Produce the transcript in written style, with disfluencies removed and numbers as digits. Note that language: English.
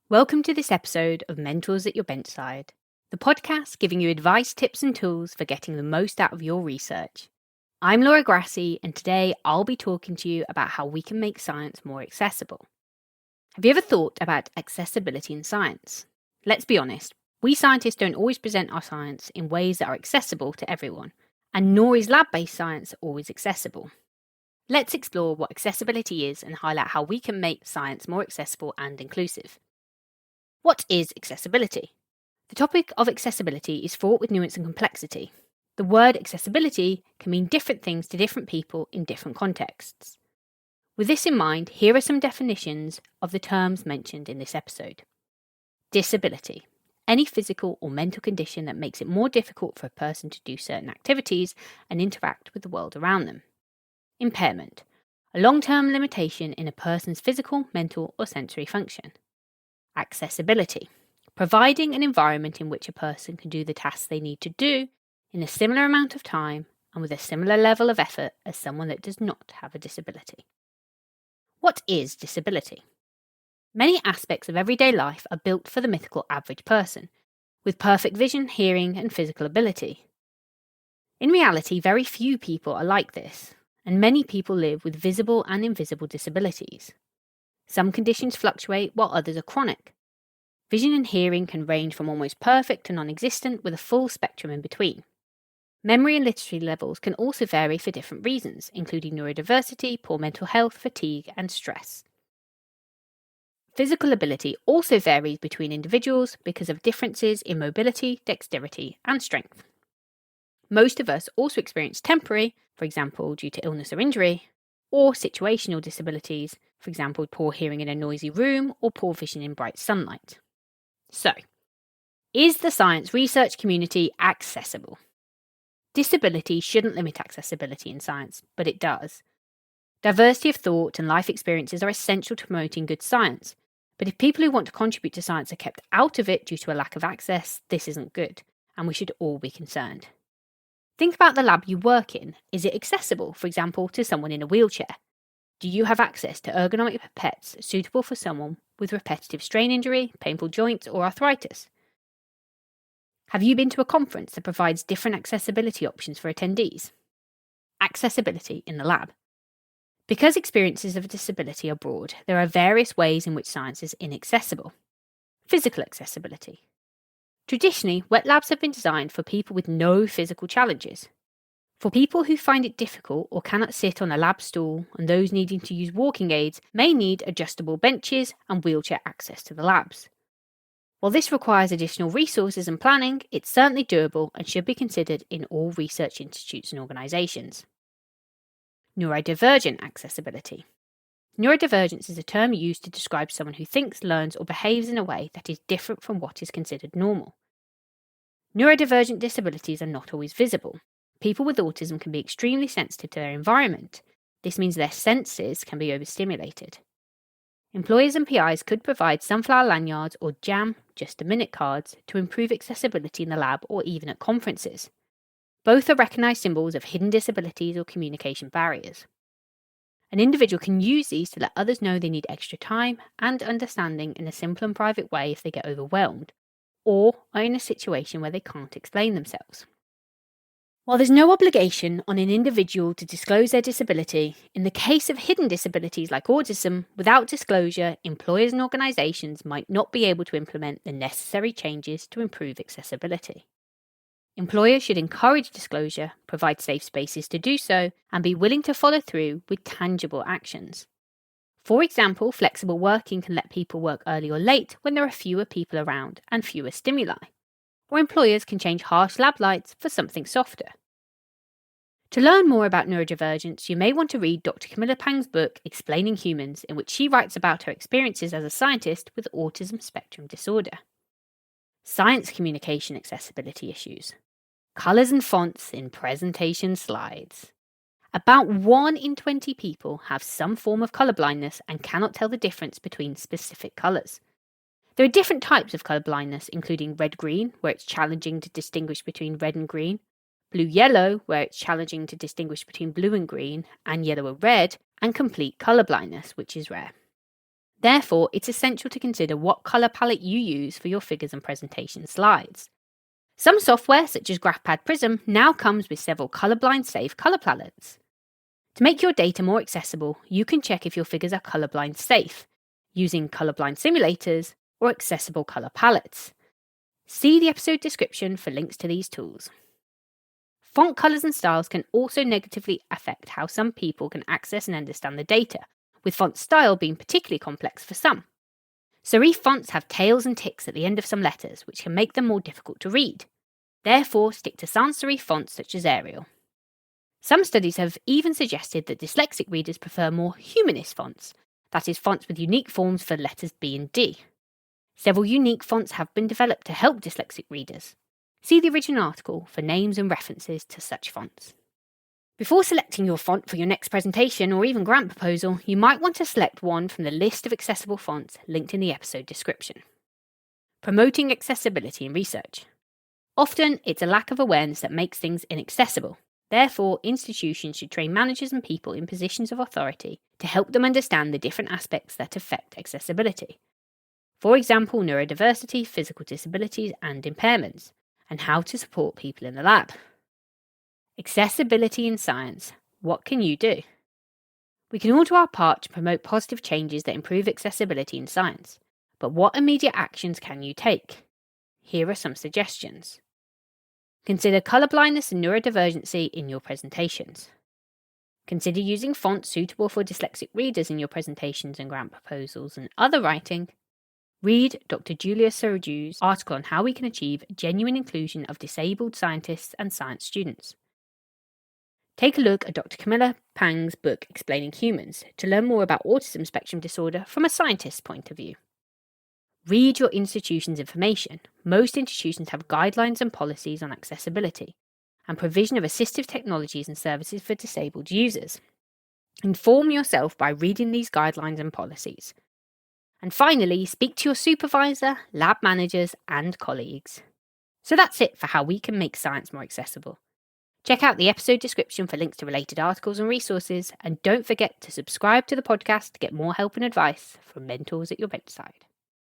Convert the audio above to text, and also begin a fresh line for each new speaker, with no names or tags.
Welcome to this episode of Mentors at Your Benchside, the podcast giving you advice, tips, and tools for getting the most out of your research. I'm Laura Grassi, and today I'll be talking to you about how we can make science more accessible. Have you ever thought about accessibility in science? Let's be honest, we scientists don't always present our science in ways that are accessible to everyone, and nor is lab-based science always accessible. Let's explore what accessibility is and highlight how we can make science more accessible and inclusive. What is accessibility? The topic of accessibility is fraught with nuance and complexity. The word accessibility can mean different things to different people in different contexts. With this in mind, here are some definitions of the terms mentioned in this episode. Disability. Any physical or mental condition that makes it more difficult for a person to do certain activities and interact with the world around them. Impairment. A long-term limitation in a person's physical, mental, or sensory function. Accessibility. Providing an environment in which a person can do the tasks they need to do in a similar amount of time and with a similar level of effort as someone that does not have a disability. What is disability? Many aspects of everyday life are built for the mythical average person, with perfect vision, hearing, and physical ability. In reality, very few people are like this, and many people live with visible and invisible disabilities. Some conditions fluctuate while others are chronic. Vision and hearing can range from almost perfect to non-existent with a full spectrum in between. Memory and literacy levels can also vary for different reasons, including neurodiversity, poor mental health, fatigue, and stress. Physical ability also varies between individuals because of differences in mobility, dexterity, and strength. Most of us also experience temporary, for example due to illness or injury, or situational disabilities, for example, poor hearing in a noisy room or poor vision in bright sunlight. So, is the science research community accessible? Disability shouldn't limit accessibility in science, but it does. Diversity of thought and life experiences are essential to promoting good science, but if people who want to contribute to science are kept out of it due to a lack of access, this isn't good, and we should all be concerned. Think about the lab you work in. Is it accessible, for example, to someone in a wheelchair? Do you have access to ergonomic pipettes suitable for someone with repetitive strain injury, painful joints, or arthritis? Have you been to a conference that provides different accessibility options for attendees? Accessibility in the lab. Because experiences of a disability are broad, there are various ways in which science is inaccessible. Physical accessibility. Traditionally, wet labs have been designed for people with no physical challenges. For people who find it difficult or cannot sit on a lab stool, and those needing to use walking aids may need adjustable benches and wheelchair access to the labs. While this requires additional resources and planning, it's certainly doable and should be considered in all research institutes and organisations. Neurodivergent accessibility. Neurodivergence is a term used to describe someone who thinks, learns, or behaves in a way that is different from what is considered normal. Neurodivergent disabilities are not always visible. People with autism can be extremely sensitive to their environment. This means their senses can be overstimulated. Employers and PIs could provide sunflower lanyards or jam just-a-minute cards to improve accessibility in the lab or even at conferences. Both are recognised symbols of hidden disabilities or communication barriers. An individual can use these to let others know they need extra time and understanding in a simple and private way if they get overwhelmed, or are in a situation where they can't explain themselves. While there's no obligation on an individual to disclose their disability, in the case of hidden disabilities like autism, without disclosure, employers and organisations might not be able to implement the necessary changes to improve accessibility. Employers should encourage disclosure, provide safe spaces to do so, and be willing to follow through with tangible actions. For example, flexible working can let people work early or late when there are fewer people around and fewer stimuli. Or employers can change harsh lab lights for something softer. To learn more about neurodivergence, you may want to read Dr. Camilla Pang's book, Explaining Humans, in which she writes about her experiences as a scientist with autism spectrum disorder. Science communication accessibility issues. Colours and fonts in presentation slides. About 1 in 20 people have some form of colour blindness and cannot tell the difference between specific colours. There are different types of colour blindness, including red-green, where it's challenging to distinguish between red and green, blue-yellow, where it's challenging to distinguish between blue and green, and yellow and red, and complete colour blindness, which is rare. Therefore, it's essential to consider what colour palette you use for your figures and presentation slides. Some software, such as GraphPad Prism, now comes with several colourblind safe colour palettes. To make your data more accessible, you can check if your figures are colourblind safe, using colourblind simulators or accessible colour palettes. See the episode description for links to these tools. Font colours and styles can also negatively affect how some people can access and understand the data, with font style being particularly complex for some. Serif fonts have tails and ticks at the end of some letters, which can make them more difficult to read. Therefore, stick to sans serif fonts such as Arial. Some studies have even suggested that dyslexic readers prefer more humanist fonts, that is, fonts with unique forms for letters B and D. Several unique fonts have been developed to help dyslexic readers. See the original article for names and references to such fonts. Before selecting your font for your next presentation or even grant proposal, you might want to select one from the list of accessible fonts linked in the episode description. Promoting accessibility in research. Often, it's a lack of awareness that makes things inaccessible. Therefore, institutions should train managers and people in positions of authority to help them understand the different aspects that affect accessibility. For example, neurodiversity, physical disabilities, and impairments, and how to support people in the lab. Accessibility in science. What can you do? We can all do our part to promote positive changes that improve accessibility in science. But what immediate actions can you take? Here are some suggestions. Consider colour blindness and neurodivergency in your presentations. Consider using fonts suitable for dyslexic readers in your presentations and grant proposals and other writing. Read Dr. Julia Saraju's article on how we can achieve genuine inclusion of disabled scientists and science students. Take a look at Dr. Camilla Pang's book Explaining Humans to learn more about autism spectrum disorder from a scientist's point of view. Read your institution's information. Most institutions have guidelines and policies on accessibility and provision of assistive technologies and services for disabled users. Inform yourself by reading these guidelines and policies. And finally, speak to your supervisor, lab managers, and colleagues. So that's it for how we can make science more accessible. Check out the episode description for links to related articles and resources, and don't forget to subscribe to the podcast to get more help and advice from Mentors at Your Benchside.